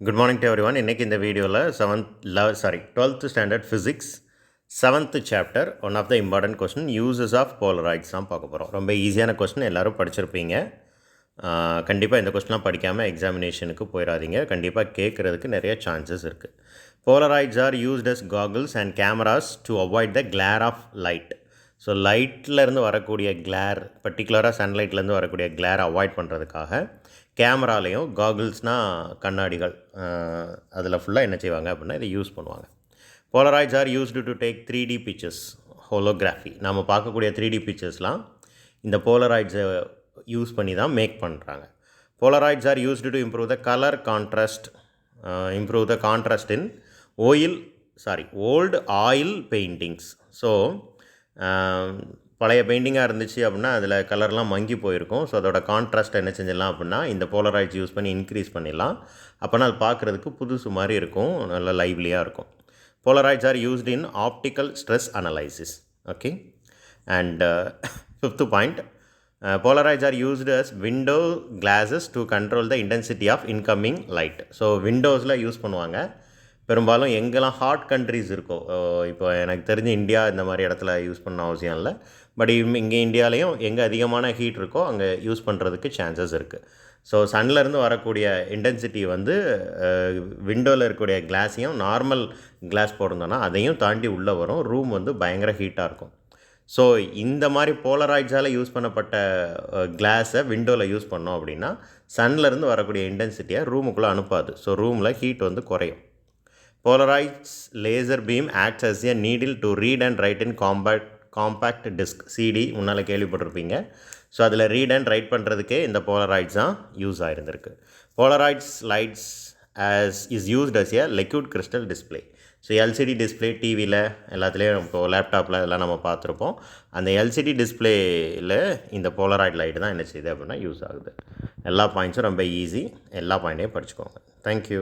Good morning to everyone. இன்றைக்கி இந்த வீடியோவில் 12th standard physics 7th chapter one of the important question uses of polaroids தான் பார்க்க போகிறோம். ரொம்ப ஈஸியான கொஸ்டின், எல்லோரும் படிச்சிருப்பீங்க. கண்டிப்பாக இந்த கொஸ்டின்லாம் படிக்காமல் எக்ஸாமினேஷனுக்கு போயிடாதீங்க. கண்டிப்பாக கேட்குறதுக்கு நிறைய சான்சஸ் இருக்குது. Polaroids are used as goggles and cameras to avoid the glare of light. So லைட்லேருந்து வரக்கூடிய கிளேர், பர்டிகுலராக சன்லைட்லேருந்து வரக்கூடிய கிளேரை அவாய்ட் பண்ணுறதுக்காக கேமராலேயும் காகுல்ஸ்னால் கண்ணாடிகள், அதில் ஃபுல்லாக என்ன செய்வாங்க அப்படின்னா இதை யூஸ் பண்ணுவாங்க. Polaroids are used to take 3D pictures, holography. நம்ம பார்க்கக்கூடிய 3D பிக்சர்ஸ்லாம் இந்த போலராய்ட்ஸை யூஸ் பண்ணி தான் மேக் பண்ணுறாங்க. Polaroids are used to improve the colour contrast, improve the contrast in old oil paintings. So பழைய பெயிண்டிங்காக இருந்துச்சு அப்படின்னா அதில் கலர்லாம் மங்கி போயிருக்கும். ஸோ அதோட கான்ட்ராஸ்ட் என்ன செஞ்சிடலாம் அப்படின்னா இந்த போலராய்ட்ஸ் யூஸ் பண்ணி இன்க்ரீஸ் பண்ணிடலாம். அப்போனா அது பார்க்குறதுக்கு புதுசு மாதிரி இருக்கும், நல்லா லைவ்லியாக இருக்கும். Polaroids are used in optical stress analysis. Okay. And 5th point, polaroids are used as window glasses to control the intensity of incoming light. So விண்டோஸில் யூஸ் பண்ணுவாங்க. பெரும்பாலும் எங்கெல்லாம் ஹாட் கண்ட்ரிஸ் இருக்கோ, இப்போ எனக்கு தெரிஞ்சு இந்தியா இந்த மாதிரி இடத்துல யூஸ் பண்ண அவசியம் இல்லை. பட் இங்கே இந்தியாவிலையும் எங்கே அதிகமான ஹீட் இருக்கோ அங்கே யூஸ் பண்ணுறதுக்கு சான்சஸ் இருக்குது. ஸோ சன்லேருந்து வரக்கூடிய இன்டென்சிட்டி வந்து விண்டோவில் இருக்கக்கூடிய கிளாஸையும் நார்மல் கிளாஸ் போட்டிருந்தோன்னா அதையும் தாண்டி உள்ளே வரும். ரூம் வந்து பயங்கர ஹீட்டாக இருக்கும். ஸோ இந்த மாதிரி போலராய்ட்ஸால் யூஸ் பண்ணப்பட்ட கிளாஸை விண்டோவில் யூஸ் பண்ணோம் அப்படின்னா சன்லேருந்து வரக்கூடிய இன்டென்சிட்டியை ரூமுக்குள்ளே அனுப்பாது. ஸோ ரூமில் ஹீட் வந்து குறையும். Polarized laser beam acts as a needle to read and write in compact disc, CD முன்னால் கேள்விப்பட்டிருப்பீங்க. ஸோ அதில் ரீட் அண்ட் ரைட் பண்ணுறதுக்கே இந்த போலராய்ட்ஸ் தான் யூஸ் ஆகிருந்திருக்கு. Polaroids lights is used as a liquid crystal display. So LCD display டிவியில் எல்லாத்துலேயும் இப்போது லேப்டாப்பில் இதெல்லாம் நம்ம பார்த்துருப்போம். அந்த எல்சிடி டிஸ்பிளேயில் இந்த போலராய்ட் லைட்டு தான் என்ன செய்யுது அப்படின்னா யூஸ் ஆகுது. எல்லா பாயிண்ட்ஸும் ரொம்ப ஈஸி, எல்லா பாயிண்ட்டையும் படிச்சுக்கோங்க. தேங்க்யூ.